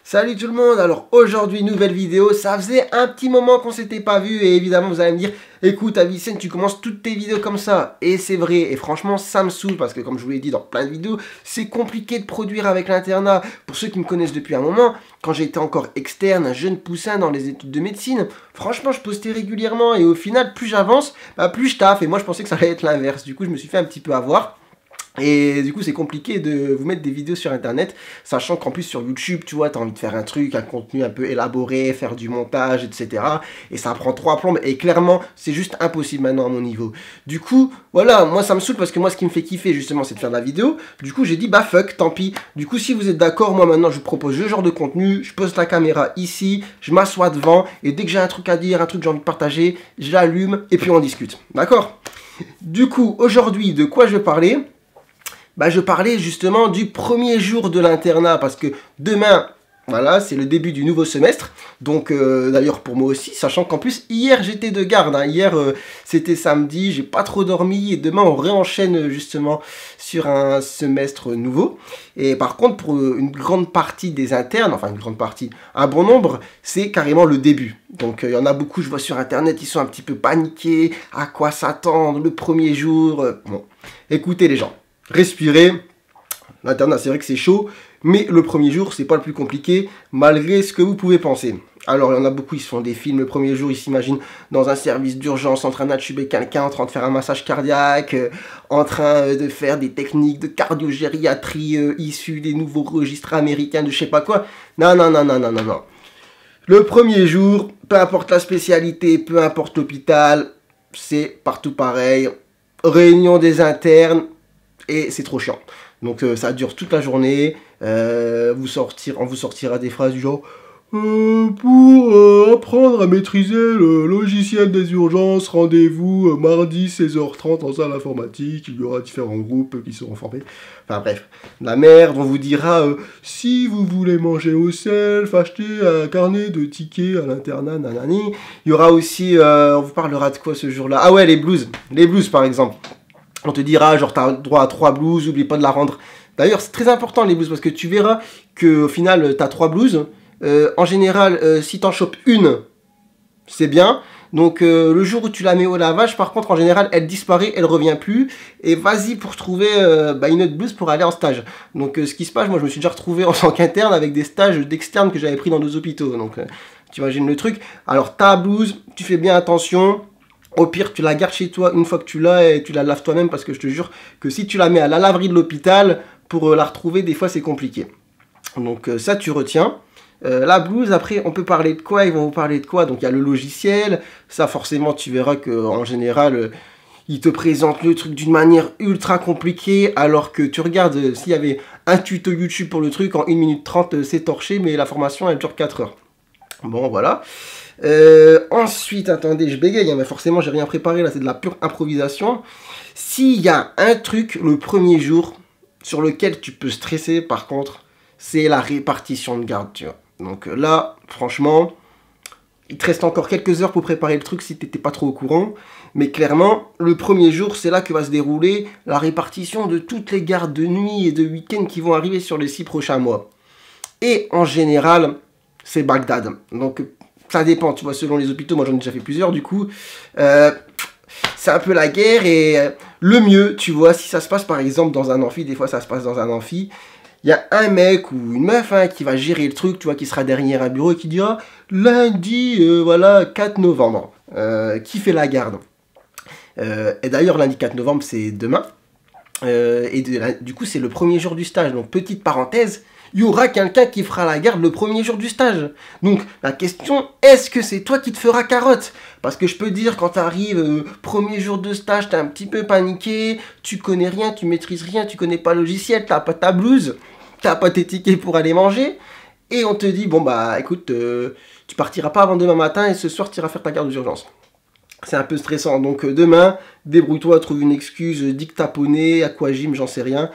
Salut tout le monde, alors aujourd'hui nouvelle vidéo, ça faisait un petit moment qu'on s'était pas vu et évidemment vous allez me dire écoute Avicenne tu commences toutes tes vidéos comme ça et c'est vrai et franchement ça me saoule parce que comme je vous l'ai dit dans plein de vidéos c'est compliqué de produire avec l'internat. Pour ceux qui me connaissent depuis un moment, quand j'étais encore externe, un jeune poussin dans les études de médecine, franchement je postais régulièrement et au final plus j'avance, plus je taffe et moi je pensais que ça allait être l'inverse. Du coup je me suis fait un petit peu avoir. Et du coup c'est compliqué de vous mettre des vidéos sur internet, sachant qu'en plus sur YouTube, tu vois, t'as envie de faire un truc, un contenu un peu élaboré, faire du montage, etc. Et ça prend 3 plombes, et clairement, c'est juste impossible maintenant à mon niveau. Du coup, voilà, moi ça me saoule parce que moi ce qui me fait kiffer justement c'est de faire de la vidéo. Du coup j'ai dit bah fuck, tant pis. Du coup si vous êtes d'accord, moi maintenant je vous propose ce genre de contenu, je pose la caméra ici, je m'assois devant, et dès que j'ai un truc à dire, un truc que j'ai envie de partager, j'allume, et puis on discute. D'accord? Du coup, aujourd'hui, de quoi je parlais? Je parlais justement du premier jour de l'internat parce que demain, voilà, c'est le début du nouveau semestre. Donc d'ailleurs pour moi aussi, sachant qu'en plus hier j'étais de garde. Hier c'était samedi, j'ai pas trop dormi et demain on réenchaîne justement sur un semestre nouveau. Et par contre pour une grande partie des internes, enfin une grande partie, un bon nombre, c'est carrément le début. Donc il y en a beaucoup, je vois sur internet, ils sont un petit peu paniqués, à quoi s'attendre le premier jour. Bon, écoutez les gens. Respirez, l'internat c'est vrai que c'est chaud, mais le premier jour c'est pas le plus compliqué, malgré ce que vous pouvez penser. Alors il y en a beaucoup, ils se font des films, le premier jour ils s'imaginent dans un service d'urgence en train d'intuber quelqu'un, en train de faire un massage cardiaque, en train de faire des techniques de cardiogériatrie issues des nouveaux registres américains de je sais pas quoi. Non, non, non, non, non, non, non. Le premier jour, peu importe la spécialité, peu importe l'hôpital, c'est partout pareil, réunion des internes, et c'est trop chiant. Donc ça dure toute la journée. On vous sortira des phrases du genre pour apprendre à maîtriser le logiciel des urgences, rendez-vous mardi 16h30 en salle informatique. Il y aura différents groupes qui seront formés. Enfin bref, la merde, on vous dira si vous voulez manger au self, achetez un carnet de tickets à l'internat, nanani. Il y aura aussi, on vous parlera de quoi ce jour-là? Ah ouais, les blues par exemple. On te dira, genre, t'as droit à 3 blouses, n'oublie pas de la rendre. D'ailleurs, c'est très important les blouses, parce que tu verras qu'au final, t'as 3 blouses. En général, si t'en chopes une, c'est bien. Donc, le jour où tu la mets au lavage, par contre, en général, elle disparaît, elle revient plus. Et vas-y pour trouver une autre blouse pour aller en stage. Donc, ce qui se passe, moi, je me suis déjà retrouvé en tant qu'interne avec des stages d'externe que j'avais pris dans nos hôpitaux. Donc, tu imagines le truc. Alors, ta blouse, tu fais bien attention. Au pire, tu la gardes chez toi une fois que tu l'as et tu la laves toi-même parce que je te jure que si tu la mets à la laverie de l'hôpital, pour la retrouver, des fois, c'est compliqué. Donc ça, tu retiens. La blouse, après, on peut parler de quoi? Ils vont vous parler de quoi? Donc il y a le logiciel. Ça, forcément, tu verras qu'en général, ils te présentent le truc d'une manière ultra compliquée alors que tu regardes, s'il y avait un tuto YouTube pour le truc, en 1 minute 30, c'est torché, mais la formation, elle dure 4 heures. Bon, voilà. Ensuite, attendez, je bégaye, mais forcément, j'ai rien préparé, là, c'est de la pure improvisation. S'il y a un truc, le premier jour, sur lequel tu peux stresser, par contre, c'est la répartition de garde, tu vois. Donc là, franchement, il te reste encore quelques heures pour préparer le truc si t'étais pas trop au courant. Mais clairement, le premier jour, c'est là que va se dérouler la répartition de toutes les gardes de nuit et de week-end qui vont arriver sur les 6 prochains mois. Et en général, c'est Bagdad. Donc ça dépend, tu vois, selon les hôpitaux. Moi, j'en ai déjà fait plusieurs, du coup. C'est un peu la guerre. Et le mieux, tu vois, si ça se passe, par exemple, dans un amphi, des fois, ça se passe dans un amphi, il y a un mec ou une meuf qui va gérer le truc, tu vois, qui sera derrière un bureau et qui dira « Lundi, voilà, 4 novembre, qui fait la garde ?» Et d'ailleurs, lundi 4 novembre, c'est demain. Du coup, c'est le premier jour du stage. Donc, petite parenthèse, il y aura quelqu'un qui fera la garde le premier jour du stage. Donc, la question, est-ce que c'est toi qui te feras carotte? Parce que je peux dire, quand tu arrives, premier jour de stage, t'es un petit peu paniqué, tu connais rien, tu maîtrises rien, tu connais pas le logiciel, t'as pas ta blouse, t'as pas tes tickets pour aller manger, et on te dit, bon bah, écoute, tu partiras pas avant demain matin, et ce soir, tu iras faire ta garde d'urgence. C'est un peu stressant, donc demain, débrouille-toi, trouve une excuse, dictaponner, aquagym, j'en sais rien.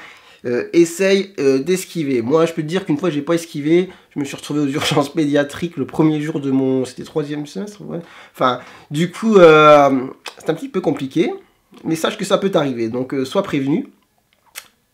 Essaye d'esquiver. Moi, je peux te dire qu'une fois, j'ai pas esquivé. Je me suis retrouvé aux urgences pédiatriques le premier jour de mon... C'était 3e semestre, ouais. Enfin, du coup, c'est un petit peu compliqué. Mais sache que ça peut t'arriver. Donc, sois prévenu.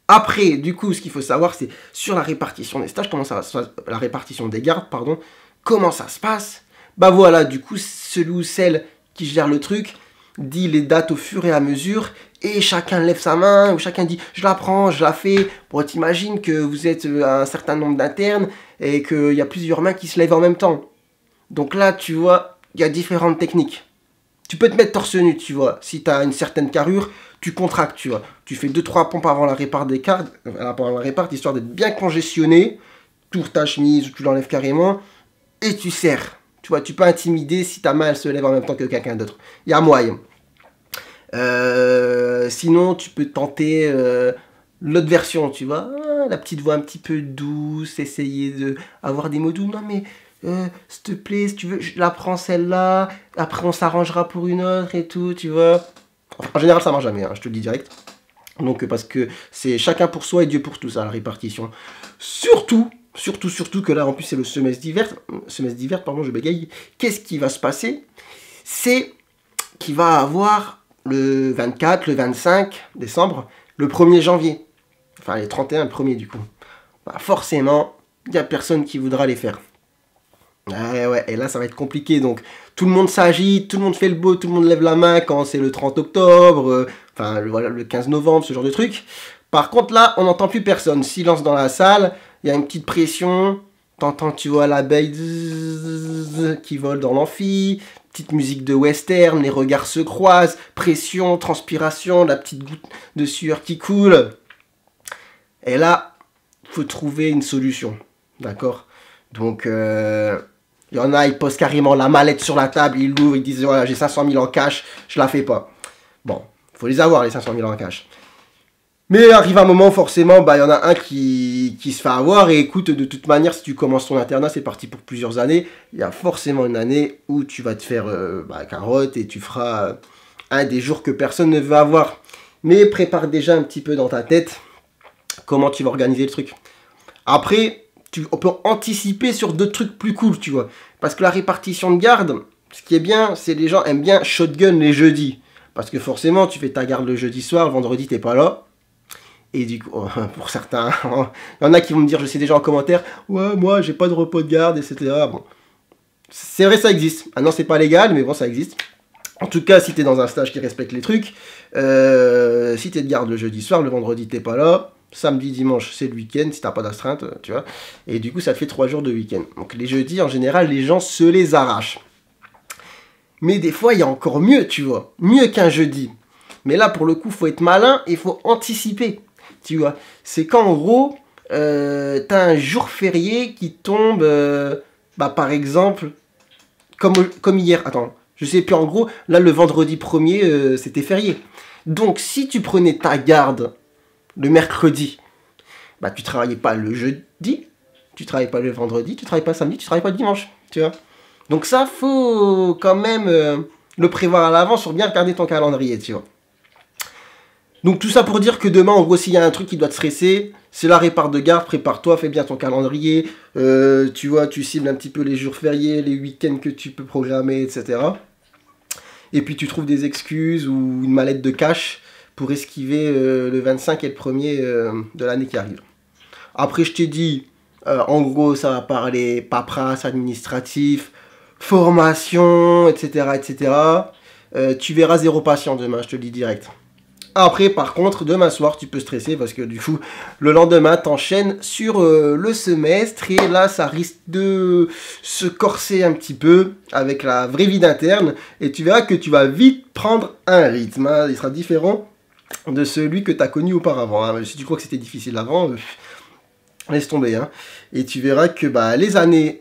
Après, du coup, ce qu'il faut savoir, c'est sur la répartition des stages, comment ça se passe, la répartition des gardes, pardon, comment ça se passe. Bah voilà, du coup, celui ou celle qui gère le truc dit les dates au fur et à mesure, et chacun lève sa main, ou chacun dit je la prends, je la fais. Bon, t'imagines que vous êtes un certain nombre d'internes, et qu'il y a plusieurs mains qui se lèvent en même temps. Donc là, tu vois, il y a différentes techniques. Tu peux te mettre torse nu, tu vois, si tu as une certaine carrure, tu contractes, tu vois. Tu fais 2-3 pompes avant la répart des cartes, avant la répart, histoire d'être bien congestionné. Tu ouvres ta chemise ou tu l'enlèves carrément, et tu serres. Tu vois, tu peux intimider si ta main elle se lève en même temps que quelqu'un d'autre. Il y a moyen. Sinon, tu peux tenter l'autre version, tu vois. La petite voix un petit peu douce, essayer d'avoir des mots doux. Non mais, s'il te plaît, si tu veux, je la prends celle-là. Après, on s'arrangera pour une autre et tout, tu vois. Enfin, en général, ça marche jamais, hein, je te le dis direct. Donc, parce que c'est chacun pour soi et Dieu pour tous, à la répartition. Surtout que là, en plus, c'est le semestre d'hiver, pardon, je bégaye. Qu'est-ce qui va se passer? C'est qu'il va avoir le 24, le 25 décembre, le 1er janvier. Enfin, les 31, le 1er, du coup. Bah, forcément, il n'y a personne qui voudra les faire. Ouais, et là, ça va être compliqué, donc tout le monde s'agite, tout le monde fait le beau, tout le monde lève la main quand c'est le 30 octobre, enfin, voilà, le 15 novembre, ce genre de truc. Par contre, là, on n'entend plus personne. Silence dans la salle, il y a une petite pression, t'entends, tu vois, l'abeille qui vole dans l'amphi, petite musique de western, les regards se croisent, pression, transpiration, la petite goutte de sueur qui coule. Et là, faut trouver une solution, d'accord? Donc, il y en a, ils posent carrément la mallette sur la table, ils l'ouvrent, ils disent voilà, j'ai 500 000 en cash, je la fais pas. Bon, faut les avoir les 500 000 en cash. Mais arrive un moment, forcément, bah, y en a un qui se fait avoir. Et écoute, de toute manière, si tu commences ton internat, c'est parti pour plusieurs années. Il y a forcément une année où tu vas te faire carotte et tu feras un des jours que personne ne veut avoir. Mais prépare déjà un petit peu dans ta tête comment tu vas organiser le truc. Après, on peut anticiper sur d'autres trucs plus cool, tu vois. Parce que la répartition de garde, ce qui est bien, c'est les gens aiment bien shotgun les jeudis. Parce que forcément, tu fais ta garde le jeudi soir, le vendredi, t'es pas là. Et du coup, pour certains, il y en a qui vont me dire, je sais déjà en commentaire, ouais, moi, j'ai pas de repos de garde, etc. Bon, c'est vrai, ça existe. Ah non, c'est pas légal, mais bon, ça existe. En tout cas, si t'es dans un stage qui respecte les trucs, si t'es de garde le jeudi soir, le vendredi, t'es pas là. Samedi, dimanche, c'est le week-end, si t'as pas d'astreinte, tu vois. Et du coup, ça te fait 3 jours de week-end. Donc les jeudis, en général, les gens se les arrachent. Mais des fois, il y a encore mieux, tu vois. Mieux qu'un jeudi. Mais là, pour le coup, faut être malin et faut anticiper, tu vois. C'est quand, en gros, t'as un jour férié qui tombe, par exemple, comme hier. Attends, je sais plus, en gros, là, le vendredi 1er, c'était férié. Donc, si tu prenais ta garde le mercredi, bah tu travaillais pas le jeudi, tu travaillais pas le vendredi, tu travaillais pas le samedi, tu travaillais pas le dimanche, tu vois. Donc ça, faut quand même le prévoir à l'avance pour bien regarder ton calendrier, tu vois. Donc tout ça pour dire que demain, en gros, s'il y a un truc qui doit te stresser, c'est la répart de garde, prépare-toi, fais bien ton calendrier, tu vois, tu cibles un petit peu les jours fériés, les week-ends que tu peux programmer, etc. Et puis tu trouves des excuses ou une mallette de cash pour esquiver le 25 et le 1er de l'année qui arrive. Après, je t'ai dit, en gros, ça va parler paperasse, administratif, formation, etc. etc. Tu verras 0 patient demain, je te le dis direct. Après, par contre, demain soir, tu peux stresser parce que du coup, le lendemain, t'enchaînes sur le semestre et là, ça risque de se corser un petit peu avec la vraie vie d'interne et tu verras que tu vas vite prendre un rythme. Hein. Il sera différent de celui que tu as connu auparavant. Hein. Si tu crois que c'était difficile avant, laisse tomber. Hein. Et tu verras que les années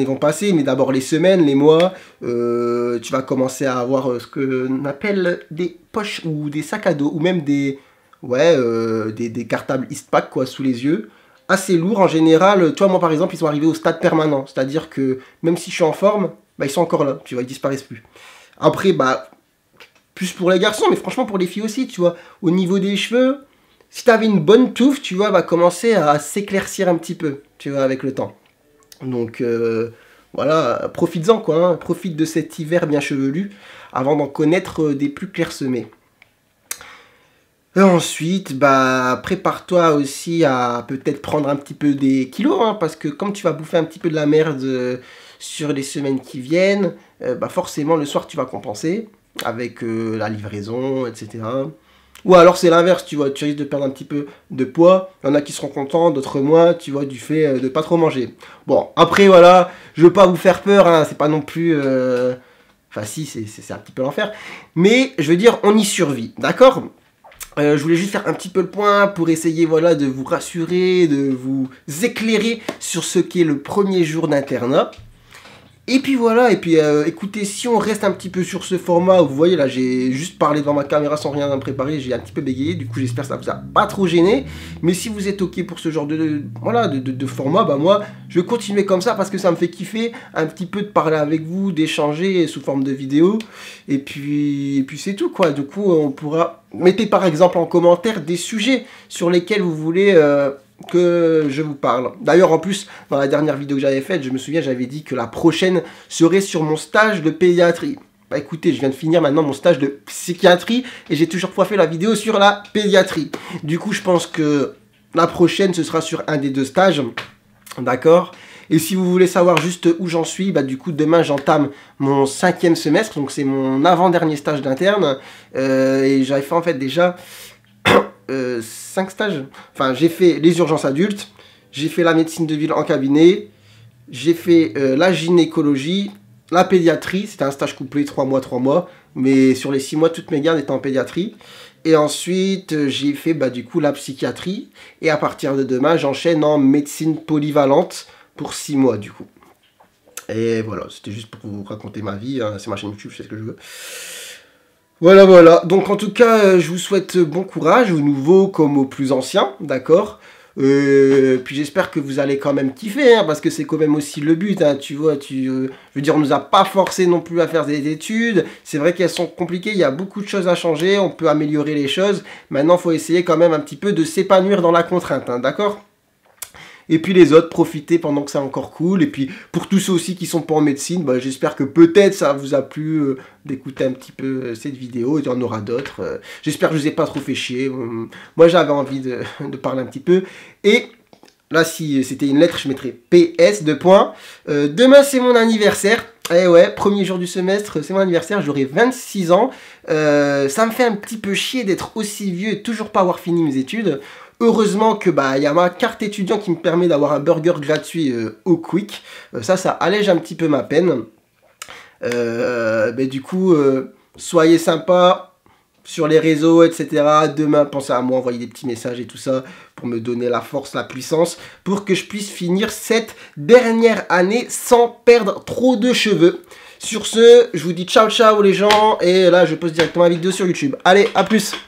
vont passer, mais d'abord les semaines, les mois, tu vas commencer à avoir ce qu'on appelle des poches ou des sacs à dos, ou même des cartables Eastpak quoi, sous les yeux. Assez lourds en général. Tu vois, moi par exemple, ils sont arrivés au stade permanent. C'est-à-dire que même si je suis en forme, ils sont encore là. Tu vois, ils disparaissent plus. Après, plus pour les garçons, mais franchement pour les filles aussi, tu vois. Au niveau des cheveux, si tu avais une bonne touffe, tu vois, va commencer à s'éclaircir un petit peu, tu vois, avec le temps. Donc, voilà, profites-en, quoi. Hein. Profite de cet hiver bien chevelu avant d'en connaître des plus clairsemés. Et ensuite, bah, prépare-toi aussi à peut-être prendre un petit peu des kilos, hein, parce que comme tu vas bouffer un petit peu de la merde sur les semaines qui viennent, bah forcément le soir tu vas compenser avec la livraison, etc. Ou alors c'est l'inverse, tu vois, tu risques de perdre un petit peu de poids. Il y en a qui seront contents, d'autres moins, tu vois, du fait de pas trop manger. Bon, après voilà, je veux pas vous faire peur, hein, c'est pas non plus... Enfin si, c'est un petit peu l'enfer. Mais je veux dire, on y survit, d'accord? Je voulais juste faire un petit peu le point pour essayer voilà, de vous rassurer, de vous éclairer sur ce qu'est le premier jour d'internat. Et puis voilà, et puis écoutez, si on reste un petit peu sur ce format, vous voyez là, j'ai juste parlé devant ma caméra sans rien préparer, j'ai un petit peu bégayé, du coup j'espère que ça vous a pas trop gêné. Mais si vous êtes ok pour ce genre de format, bah moi je vais continuer comme ça parce que ça me fait kiffer un petit peu de parler avec vous, d'échanger sous forme de vidéo. Et puis c'est tout quoi, du coup on pourra... Mettez par exemple en commentaire des sujets sur lesquels vous voulez... que je vous parle. D'ailleurs, en plus, dans la dernière vidéo que j'avais faite, je me souviens, j'avais dit que la prochaine serait sur mon stage de pédiatrie. Bah écoutez, je viens de finir maintenant mon stage de psychiatrie et j'ai toujours pas fait la vidéo sur la pédiatrie. Du coup, je pense que la prochaine, ce sera sur un des deux stages. D'accord ? Et si vous voulez savoir juste où j'en suis, bah du coup, demain, j'entame mon 5e semestre. Donc, c'est mon avant-dernier stage d'interne. Et j'avais fait, en fait, déjà... 5 stages. Enfin, j'ai fait les urgences adultes, j'ai fait la médecine de ville en cabinet, j'ai fait la gynécologie, la pédiatrie, c'était un stage couplé 3 mois, mais sur les 6 mois, toutes mes gardes étaient en pédiatrie. Et ensuite, j'ai fait bah, du coup la psychiatrie, et à partir de demain, j'enchaîne en médecine polyvalente pour 6 mois du coup. Et voilà, c'était juste pour vous raconter ma vie, hein. C'est ma chaîne YouTube, je fais ce que je veux. Voilà, voilà. Donc en tout cas, je vous souhaite bon courage, aux nouveaux comme aux plus anciens, d'accord? Puis j'espère que vous allez quand même kiffer, hein, parce que c'est quand même aussi le but, hein, tu vois. Je veux dire, on nous a pas forcé non plus à faire des études. C'est vrai qu'elles sont compliquées, il y a beaucoup de choses à changer, on peut améliorer les choses. Maintenant, il faut essayer quand même un petit peu de s'épanouir dans la contrainte, hein, d'accord? Et puis les autres, profitez pendant que c'est encore cool. Et puis pour tous ceux aussi qui sont pas en médecine, bah, j'espère que peut-être ça vous a plu d'écouter un petit peu cette vidéo. Il y en aura d'autres. J'espère que je vous ai pas trop fait chier. Moi j'avais envie de parler un petit peu. Et là si c'était une lettre, je mettrais PS, 2 points. Demain c'est mon anniversaire. Eh ouais, premier jour du semestre, c'est mon anniversaire, j'aurai 26 ans. Ça me fait un petit peu chier d'être aussi vieux et toujours pas avoir fini mes études. Heureusement que bah y a ma carte étudiant qui me permet d'avoir un burger gratuit au Quick. Ça allège un petit peu ma peine. Du coup, soyez sympas sur les réseaux, etc. Demain, pensez à moi, envoyer des petits messages et tout ça pour me donner la force, la puissance, pour que je puisse finir cette dernière année sans perdre trop de cheveux. Sur ce, je vous dis ciao ciao les gens, et là je poste directement la vidéo sur YouTube. Allez, à plus!